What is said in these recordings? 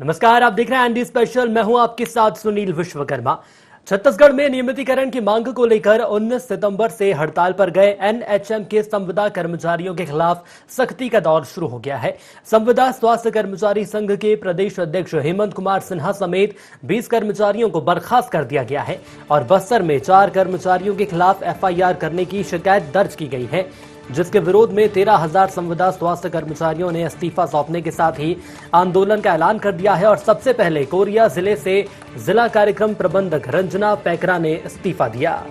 नमस्कार, आप देख रहे हैं एनडी स्पेशल। मैं हूं आपके साथ सुनील विश्वकर्मा। छत्तीसगढ़ में नियमितीकरण की मांग को लेकर 19 सितंबर से हड़ताल पर गए एनएचएम के संविदा कर्मचारियों के खिलाफ सख्ती का दौर शुरू हो गया है। संविदा स्वास्थ्य कर्मचारी संघ के प्रदेश अध्यक्ष हेमंत कुमार सिन्हा समेत 20 कर्मचारियों को बर्खास्त कर दिया गया है और बस्तर में 4 कर्मचारियों के खिलाफ एफआईआर करने की शिकायत दर्ज की गई है, जिसके विरोध में 13,000 संविदा स्वास्थ्य कर्मचारियों ने इस्तीफा सौंपने के साथ ही आंदोलन का ऐलान कर दिया है। और सबसे पहले कोरिया जिले से जिला कार्यक्रम प्रबंधक रंजना पैकरा ने इस्तीफा दिया।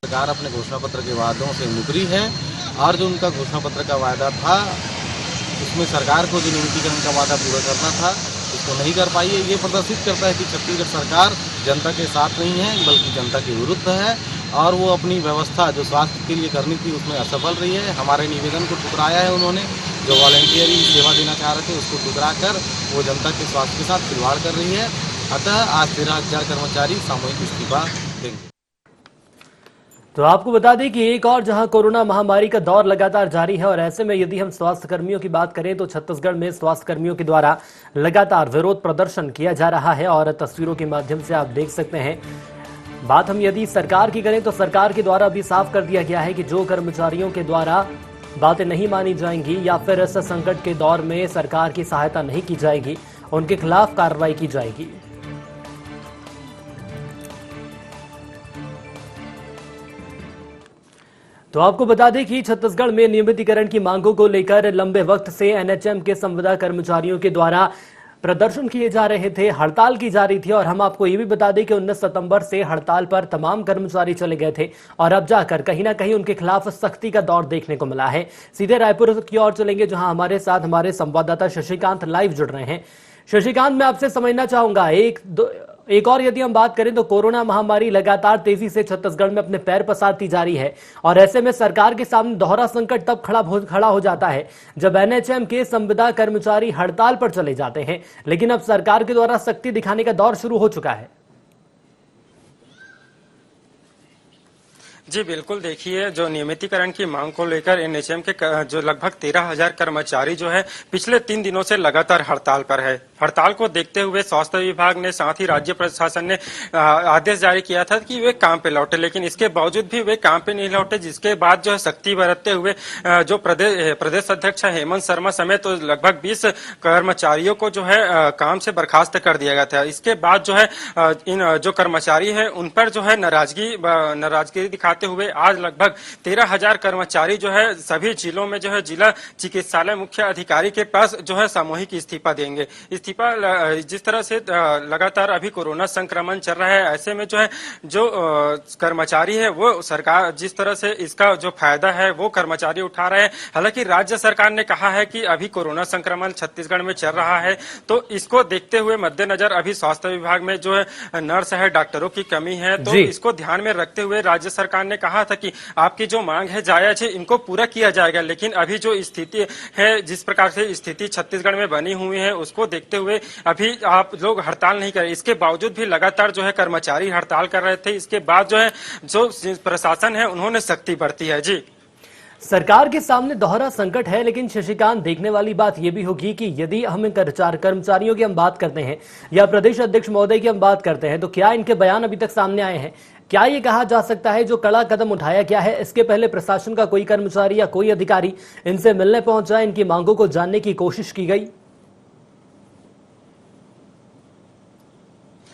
सरकार अपने घोषणा पत्र के वादों से मुकरी है और जो उनका घोषणा पत्र का वादा था उसमें सरकार को जो नियमितीकरण का वादा पूरा करना था उसको नहीं कर पाई है। ये प्रदर्शित करता है कि छत्तीसगढ़ सरकार जनता के साथ नहीं है बल्कि जनता के विरुद्ध है और वो अपनी व्यवस्था जो स्वास्थ्य के लिए करनी थी उसमें असफल रही है। हमारे निवेदन को ठुकराया है उन्होंने, जो वॉलंटियरी सेवा देना चाह रहे थे उसको ठुकरा कर वो जनता के स्वास्थ्य के साथ खिलवाड़ कर रही है। अतः आज 13,000 कर्मचारी सामूहिक इस्तीफा देंगे। तो आपको बता दें कि एक और जहां कोरोना महामारी का दौर लगातार जारी है और ऐसे में यदि हम स्वास्थ्य कर्मियों की बात करें तो छत्तीसगढ़ में स्वास्थ्य कर्मियों के द्वारा लगातार विरोध प्रदर्शन किया जा रहा है और तस्वीरों के माध्यम से आप देख सकते हैं। बात हम यदि सरकार की करें तो सरकार के द्वारा भी साफ कर दिया गया है कि जो कर्मचारियों के द्वारा बातें नहीं मानी जाएंगी या फिर इस संकट के दौर में सरकार की सहायता नहीं की जाएगी, उनके खिलाफ कार्रवाई की जाएगी। तो आपको बता दें कि छत्तीसगढ़ में नियमितीकरण की मांगों को लेकर लंबे वक्त से एनएचएम के संविदा कर्मचारियों के द्वारा प्रदर्शन किए जा रहे थे, हड़ताल की जा रही थी। और हम आपको ये भी बता दें कि 19 सितंबर से हड़ताल पर तमाम कर्मचारी चले गए थे और अब जाकर कहीं ना कहीं उनके खिलाफ सख्ती का दौर देखने को मिला है। सीधे रायपुर की ओर चलेंगे जहां हमारे साथ हमारे संवाददाता शशिकांत लाइव जुड़ रहे हैं। शशिकांत, मैं आपसे समझना चाहूंगा, एक और यदि हम बात करें तो कोरोना महामारी लगातार तेजी से छत्तीसगढ़ में अपने पैर पसारती जा रही है और ऐसे में सरकार के सामने दोहरा संकट तब खड़ा हो जाता है जब एनएचएम के संविदा कर्मचारी हड़ताल पर चले जाते हैं। लेकिन अब सरकार के द्वारा सख्ती दिखाने का दौर शुरू हो चुका है। जी बिल्कुल, देखिए जो नियमितीकरण की मांग को लेकर एनएचएम के जो लगभग 13,000 कर्मचारी जो है पिछले 3 दिनों से लगातार हड़ताल पर है। हड़ताल को देखते हुए स्वास्थ्य विभाग ने साथ ही राज्य प्रशासन ने आदेश जारी किया था कि वे काम पे लौटे, लेकिन इसके बावजूद भी वे काम पे नहीं लौटे, जिसके बाद जो है सख्ती बरतते हुए जो प्रदेश अध्यक्ष हेमंत शर्मा समेत तो लगभग 20 कर्मचारियों को जो है काम से बर्खास्त कर दिया गया था। इसके बाद जो है इन जो कर्मचारी है उन पर जो है नाराजगी दिखाते हुए आज लगभग 13,000 कर्मचारी जो है सभी जिलों में जो है जिला चिकित्सालय मुख्य अधिकारी के पास जो है सामूहिक इस्तीफा देंगे। इस्तीफा जिस तरह से लगातार अभी कोरोना संक्रमण चल रहा है, ऐसे में जो है जो कर्मचारी है वो सरकार जिस तरह से इसका जो फायदा है वो कर्मचारी उठा रहे हैं। हालांकि राज्य सरकार ने कहा है कि अभी कोरोना संक्रमण छत्तीसगढ़ में चल रहा है, तो इसको देखते हुए मद्देनजर अभी स्वास्थ्य विभाग में जो है नर्स है, डॉक्टरों की कमी है, तो इसको ध्यान में रखते हुए राज्य सरकार ने कहा था कि आपकी जो मांग है जायज है, इनको पूरा किया जाएगा। लेकिन अभी जो स्थिति है, जिस प्रकार से स्थिति छत्तीसगढ़ में बनी हुई है, उसको देखते हुए अभी आप लोग हड़ताल नहीं करें। इसके बावजूद भी लगातार जो है कर्मचारी हड़ताल कर रहे थे। इसके बाद जो है जो प्रशासन है उन्होंने सख्ती बरती है। जी, सरकार के सामने दोहरा संकट है, लेकिन शशिकांत, देखने वाली बात यह भी होगी कि यदि हम कर्मचारियों की हम बात करते हैं या प्रदेश अध्यक्ष महोदय की हम बात करते हैं तो क्या इनके बयान अभी तक सामने आए हैं? क्या ये कहा जा सकता है जो कड़ा कदम उठाया गया है इसके पहले प्रशासन का कोई कर्मचारी या कोई अधिकारी इनसे मिलने पहुंचा, इनकी मांगों को जानने की कोशिश की गई?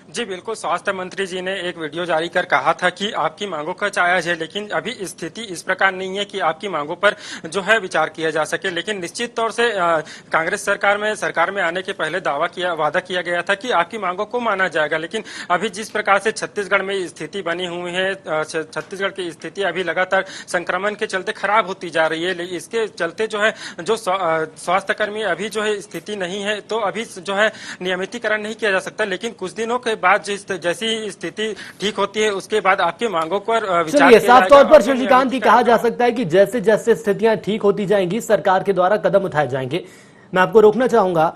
जी बिल्कुल, स्वास्थ्य मंत्री जी ने एक वीडियो जारी कर कहा था कि आपकी मांगों का जायज है, लेकिन अभी स्थिति इस प्रकार नहीं है कि आपकी मांगों पर जो है विचार किया जा सके। लेकिन निश्चित तौर से कांग्रेस सरकार में आने के पहले वादा किया गया था कि आपकी मांगों को माना जाएगा। लेकिन अभी जिस प्रकार से छत्तीसगढ़ में स्थिति बनी हुई है, छत्तीसगढ़ की स्थिति अभी लगातार संक्रमण के चलते खराब होती जा रही है। लेकिन इसके चलते जो है जो स्वास्थ्य कर्मी अभी जो है स्थिति नहीं है, तो अभी जो है नियमितीकरण नहीं किया जा सकता। लेकिन कुछ दिनों के बाद जैसी स्थिति ठीक होती है उसके बाद आपकी मांगों पर विचार किया साफ तौर पर शशिकांत जी कहा जा सकता है कि जैसे जैसे स्थितियां ठीक होती जाएंगी सरकार के द्वारा कदम उठाए जाएंगे। मैं आपको रोकना चाहूंगा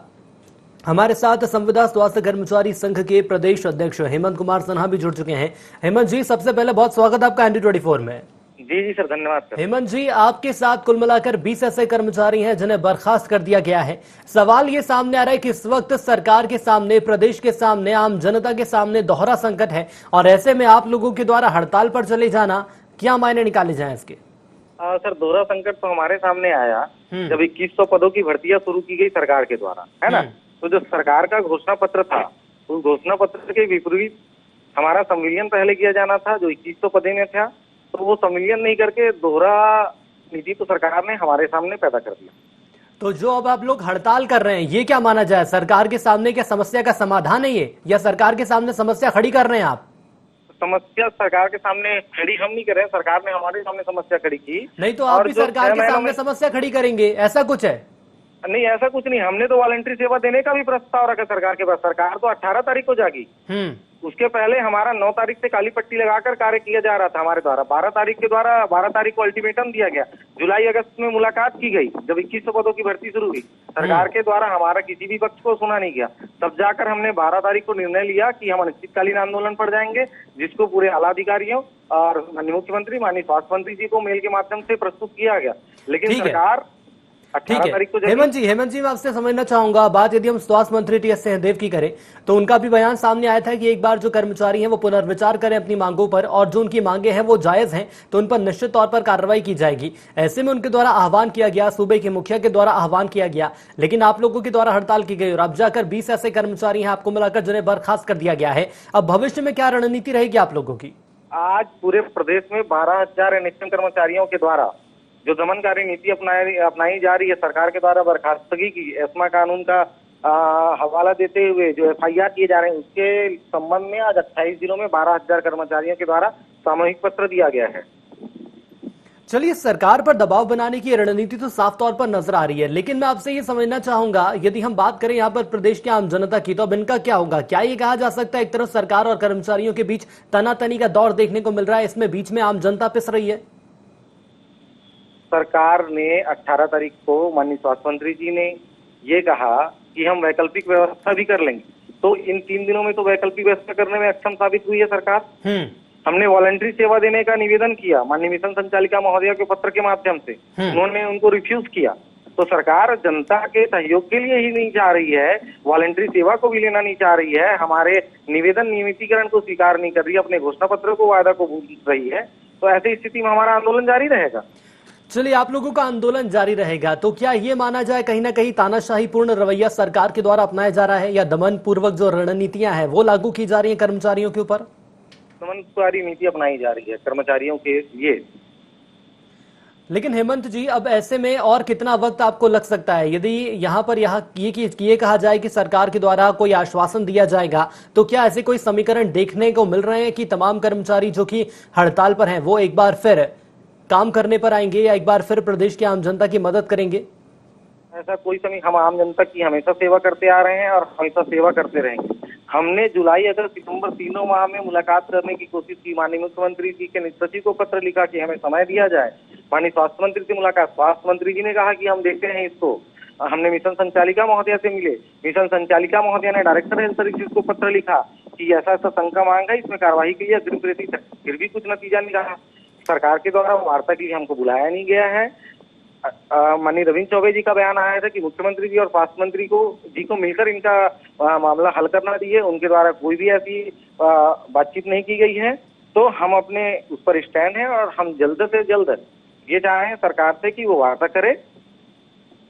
हमारे साथ संविदा स्वास्थ्य कर्मचारी संघ के प्रदेश अध्यक्ष हेमंत कुमार सिन्हा भी जुड़ चुके हैं। हेमंत जी, सबसे पहले बहुत स्वागत है आपका ND24 में। जी सर, धन्यवाद सर। हेमंत जी, आपके साथ कुल मिलाकर 20 ऐसे कर्मचारी हैं जिन्हें बर्खास्त कर दिया गया है। सवाल ये सामने आ रहा है कि इस वक्त सरकार के सामने, प्रदेश के सामने, आम जनता के सामने दोहरा संकट है और ऐसे में आप लोगों के द्वारा हड़ताल पर चले जाना, क्या मायने निकाले जाएं इसके? सर, दोहरा संकट तो हमारे सामने आया जब 2100 पदों की भर्तियां शुरू की गई सरकार के द्वारा, है ना। तो जो सरकार का घोषणा पत्र था, उस घोषणा पत्र के विपरीत हमारा संविलियन पहले किया जाना था, जो 2100 पदे में था। तो वो संविलियन नहीं करके दोहरा नीति तो सरकार ने हमारे सामने पैदा कर दिया। तो जो अब आप लोग हड़ताल कर रहे हैं, ये क्या माना जाए? सरकार के सामने क्या समस्या का समाधान है ये, या सरकार के सामने समस्या खड़ी कर रहे हैं आप? समस्या सरकार के सामने खड़ी हम नहीं कर रहे हैं, सरकार ने हमारे सामने समस्या खड़ी की। नहीं तो आप भी सरकार के सामने समस्या खड़ी करेंगे, ऐसा कुछ है? नहीं, ऐसा कुछ नहीं। हमने तो वॉलंटरी सेवा देने का भी प्रस्ताव रखा सरकार के पास। सरकार तो 18 तारीख को जागी। उसके पहले हमारा 9 तारीख से काली पट्टी लगाकर कार्य किया जा रहा था हमारे द्वारा। 12 तारीख को अल्टीमेटम दिया गया। जुलाई अगस्त में मुलाकात की गई जब 2100 पदों की भर्ती शुरू हुई। सरकार के द्वारा हमारा किसी भी पक्ष को सुना नहीं गया। तब जाकर हमने 12 तारीख को निर्णय लिया कि हम अनिश्चितकालीन आंदोलन पर जाएंगे, जिसको पूरे आला अधिकारियों और माननीय मुख्यमंत्री, माननीय स्वास्थ्य मंत्री जी को मेल के माध्यम से प्रस्तुत किया गया। लेकिन सरकार ठीक है। हेमंत जी, मैं आपसे समझना चाहूंगा बात, यदि हम स्वास्थ्य मंत्री टी.एस. सिंहदेव की करें तो उनका भी बयान सामने आया था कि एक बार जो कर्मचारी हैं वो पुनर्विचार करें अपनी मांगों पर, और जो उनकी मांगे हैं वो जायज हैं तो उन पर निश्चित तौर पर कार्रवाई की जाएगी। ऐसे में उनके द्वारा आह्वान किया गया, सूबे के मुखिया के द्वारा आह्वान किया गया, लेकिन आप लोगों के द्वारा हड़ताल की गई और अब जाकर 20 ऐसे कर्मचारी हैं आपको मिलाकर जिन्हें बर्खास्त कर दिया गया है। अब भविष्य में क्या रणनीति रहेगी आप लोगों की? आज पूरे प्रदेश में 12,000 एनएचएम कर्मचारियों के द्वारा जो दमनकारी नीति अपनाई जा रही है सरकार के द्वारा, बर्खास्तगी की एस्मा कानून का हवाला देते हुए जो FIR किए जा रहे हैं, उसके संबंध में आज 28 जिलों में 12,000 कर्मचारियों के द्वारा सामूहिक पत्र दिया गया है। चलिए, सरकार पर दबाव बनाने की रणनीति तो साफ तौर पर नजर आ रही है, लेकिन मैं आपसे ये समझना चाहूंगा, यदि हम बात करें यहाँ पर प्रदेश की आम जनता की, तो अब इनका क्या होगा? क्या ये कहा जा सकता है एक तरफ सरकार और कर्मचारियों के बीच तनातनी का दौर देखने को मिल रहा है, इसमें बीच में आम जनता पिस रही है? सरकार ने 18 तारीख को माननीय स्वास्थ्य मंत्री जी ने ये कहा कि हम वैकल्पिक व्यवस्था भी कर लेंगे। तो इन 3 दिनों में तो वैकल्पिक व्यवस्था करने में अक्षम साबित हुई है सरकार। हमने वॉलंटरी सेवा देने का निवेदन किया माननीय मिशन संचालिका महोदया के पत्र के माध्यम से, उन्होंने उनको रिफ्यूज किया। तो सरकार जनता के सहयोग के लिए ही नहीं चाह रही है, वॉलंटरी सेवा को भी लेना नहीं चाह रही है, हमारे निवेदन नियमितीकरण को स्वीकार नहीं कर रही है, अपने घोषणा पत्र को, वायदा को भूल रही है। तो ऐसी स्थिति में हमारा आंदोलन जारी रहेगा। चलिए, आप लोगों का आंदोलन जारी रहेगा, तो क्या ये माना जाए कहीं ना कहीं तानाशाही पूर्ण रवैया सरकार के द्वारा अपनाया जा रहा है, या दमन पूर्वक जो रणनीतियां हैं वो लागू की जा रही है कर्मचारियों के ऊपर? दमनकारी नीति अपनाई जा रही है कर्मचारियों के लिए। लेकिन हेमंत जी, अब ऐसे में और कितना वक्त आपको लग सकता है? यदि यहाँ पर ये कहा जाए कि सरकार के द्वारा कोई आश्वासन दिया जाएगा, तो क्या ऐसे कोई समीकरण देखने को मिल रहे हैं कि तमाम कर्मचारी जो कि हड़ताल पर हैं वो एक बार फिर काम करने पर आएंगे, या एक बार फिर प्रदेश की आम जनता की मदद करेंगे? ऐसा कोई समय, हम आम जनता की हमेशा सेवा करते आ रहे हैं और हमेशा सेवा करते रहेंगे। हमने जुलाई, अगस्त, सितंबर तीनों माह में मुलाकात करने की कोशिश की। माननीय मुख्यमंत्री जी के निज सचिव को पत्र लिखा कि हमें समय दिया जाए। माननीय स्वास्थ्य मंत्री से मुलाकात, स्वास्थ्य मंत्री जी ने कहा कि हम देखते हैं इसको। हमने मिशन संचालिका महोदया से मिले, मिशन संचालिका महोदया ने डायरेक्टर हेल्थ सर्विसेज को पत्र लिखा कि ऐसा ऐसा शंका मांग है, इसमें कार्यवाही के लिए अग्रिम प्रेषित है। फिर भी कुछ नतीजा नहीं रहा। सरकार के द्वारा वार्ता के लिए हमको बुलाया नहीं गया है। माननीय रविंद्र चौबे जी का बयान आया था कि मुख्यमंत्री जी और स्वास्थ्य मंत्री को मिलकर इनका मामला हल करना चाहिए। उनके द्वारा कोई भी ऐसी बातचीत नहीं की गई है। तो हम अपने उस पर स्टैंड हैं और हम जल्द से जल्द ये चाहें सरकार से कि वो वार्ता करे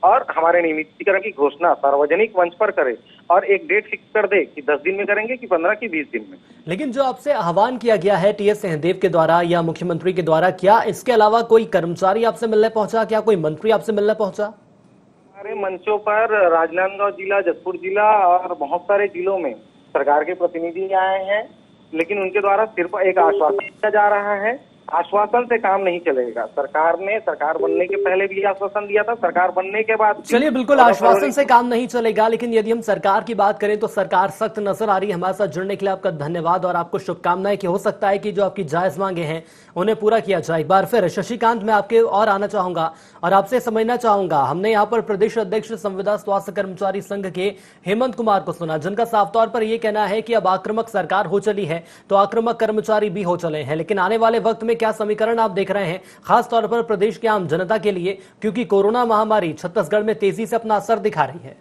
और हमारे नियमितीकरण की घोषणा सार्वजनिक मंच पर करे और एक डेट फिक्स कर दे कि 10 दिन में करेंगे कि 15 की 20 दिन में। लेकिन जो आपसे आह्वान किया गया है टी.एस. सिंहदेव के द्वारा या मुख्यमंत्री के द्वारा, क्या इसके अलावा कोई कर्मचारी आपसे मिलने पहुंचा? क्या कोई मंत्री आपसे मिलने पहुंचा? हमारे मंचों पर राजनांदगांव जिला, जशपुर जिला और बहुत सारे जिलों में सरकार के प्रतिनिधि आए हैं, लेकिन उनके द्वारा सिर्फ एक आश्वासन दिया जा रहा है आश्वासन से काम नहीं चलेगा। सरकार बनने के पहले भी आश्वासन दिया था, सरकार बनने के बाद भी। चलिए, बिल्कुल आश्वासन से काम नहीं चलेगा, लेकिन यदि हम सरकार की बात करें तो सरकार सख्त नजर आ रही है। हमारे साथ जुड़ने के लिए आपका धन्यवाद और आपको शुभकामनाएं कि हो सकता है कि जो आपकी जायज मांगे हैं उन्हें पूरा किया जाए। एक बार फिर शशिकांत, मैं आपके और आना चाहूंगा और आपसे समझना चाहूंगा, हमने यहाँ पर प्रदेश अध्यक्ष संविदा स्वास्थ्य कर्मचारी संघ के हेमंत कुमार को सुना, जिनका साफ तौर पर यह कहना है कि अब आक्रामक सरकार हो चली है तो आक्रामक कर्मचारी भी हो चले हैं। लेकिन आने वाले वक्त में क्या समीकरण आप देख रहे हैं, खासतौर पर प्रदेश के आम जनता के लिए, क्योंकि कोरोना महामारी छत्तीसगढ़ में तेजी से अपना असर दिखा रही है?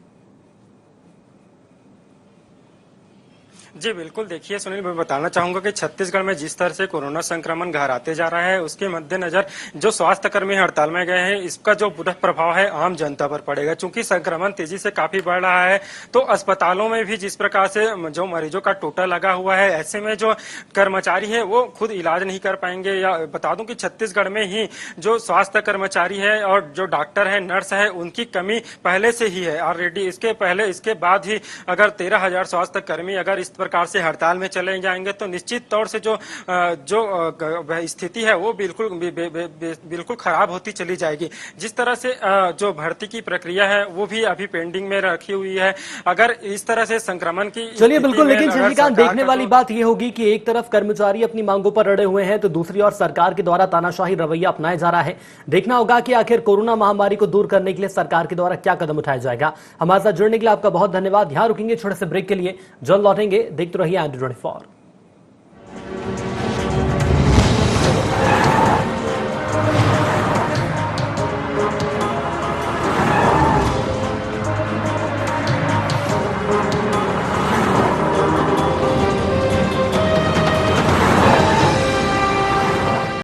जी बिल्कुल, देखिए सुनील, मैं बताना चाहूंगा कि छत्तीसगढ़ में जिस तरह से कोरोना संक्रमण घराते जा रहा है, उसके मद्देनजर जो स्वास्थ्य कर्मी हड़ताल में गए हैं, इसका जो बुरा प्रभाव है आम जनता पर पड़ेगा। चूंकि संक्रमण तेजी से काफी बढ़ रहा है तो अस्पतालों में भी जिस प्रकार से जो मरीजों का टोटा लगा हुआ है, ऐसे में जो कर्मचारी है वो खुद इलाज नहीं कर पाएंगे। या बता दूं कि छत्तीसगढ़ में ही जो स्वास्थ्य कर्मचारी है और जो डॉक्टर है, नर्स है, उनकी कमी पहले से ही है ऑलरेडी। इसके बाद ही अगर 13,000 स्वास्थ्य कर्मी अगर इस प्रकार से हड़ताल में चले जाएंगे तो निश्चित तौर से जो स्थिति है वो बिल्कुल खराब होती चली जाएगी। जिस तरह से जो भर्ती की प्रक्रिया है वो भी अभी पेंडिंग में रखी हुई है। अगर इस तरह से संक्रमण की, चलिए बिल्कुल, लेकिन शशिकांत, देखने वाली बात यह होगी कि एक तरफ कर्मचारी अपनी मांगों पर अड़े हुए हैं तो दूसरी ओर सरकार के द्वारा तानाशाही रवैया अपनाया जा रहा है। देखना होगा कि आखिर कोरोना महामारी को दूर करने के लिए सरकार के द्वारा क्या कदम उठाया जाएगा। हमारे साथ जुड़ने के लिए आपका बहुत धन्यवाद। यहां रुकेंगे छोटे से ब्रेक के लिए, जल्द लौटेंगे। देखते रहिए IND24।